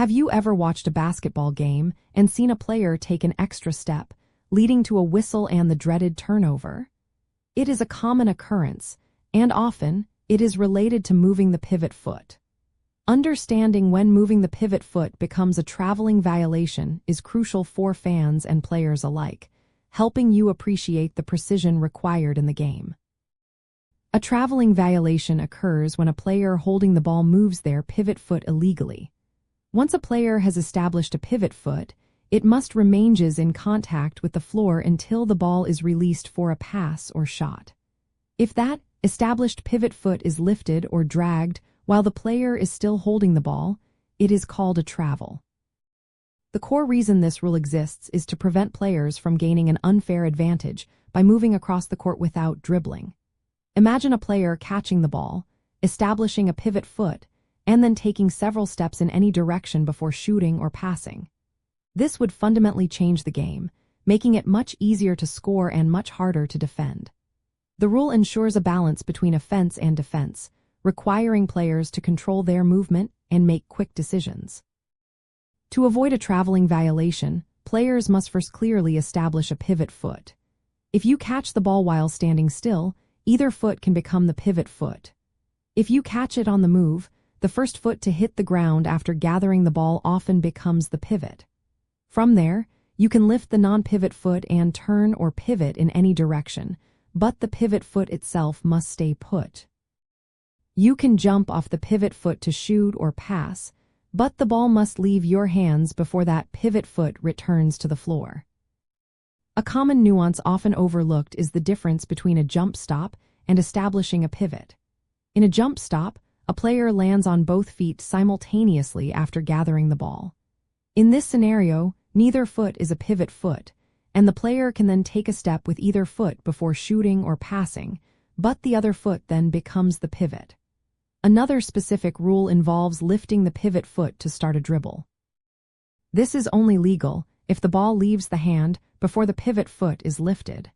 Have you ever watched a basketball game and seen a player take an extra step, leading to a whistle and the dreaded turnover? It is a common occurrence, and often, it is related to moving the pivot foot. Understanding when moving the pivot foot becomes a traveling violation is crucial for fans and players alike, helping you appreciate the precision required in the game. A traveling violation occurs when a player holding the ball moves their pivot foot illegally. Once a player has established a pivot foot, it must remain in contact with the floor until the ball is released for a pass or shot. If that established pivot foot is lifted or dragged while the player is still holding the ball, it is called a travel. The core reason this rule exists is to prevent players from gaining an unfair advantage by moving across the court without dribbling. Imagine a player catching the ball, establishing a pivot foot, and then taking several steps in any direction before shooting or passing. This would fundamentally change the game, making it much easier to score and much harder to defend. The rule ensures a balance between offense and defense, requiring players to control their movement and make quick decisions. To avoid a traveling violation, players must first clearly establish a pivot foot. If you catch the ball while standing still, either foot can become the pivot foot. If you catch it on the move, the first foot to hit the ground after gathering the ball often becomes the pivot. From there, you can lift the non-pivot foot and turn or pivot in any direction, but the pivot foot itself must stay put. You can jump off the pivot foot to shoot or pass, but the ball must leave your hands before that pivot foot returns to the floor. A common nuance often overlooked is the difference between a jump stop and establishing a pivot. In a jump stop, a player lands on both feet simultaneously after gathering the ball. In this scenario, neither foot is a pivot foot, and the player can then take a step with either foot before shooting or passing, but the other foot then becomes the pivot. Another specific rule involves lifting the pivot foot to start a dribble. This is only legal if the ball leaves the hand before the pivot foot is lifted.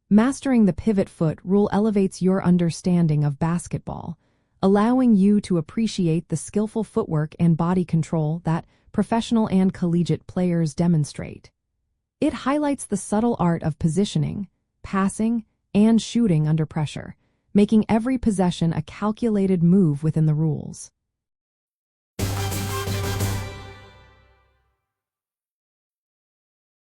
Mastering the pivot foot rule elevates your understanding of basketball, allowing you to appreciate the skillful footwork and body control that professional and collegiate players demonstrate. It highlights the subtle art of positioning, passing, and shooting under pressure, making every possession a calculated move within the rules.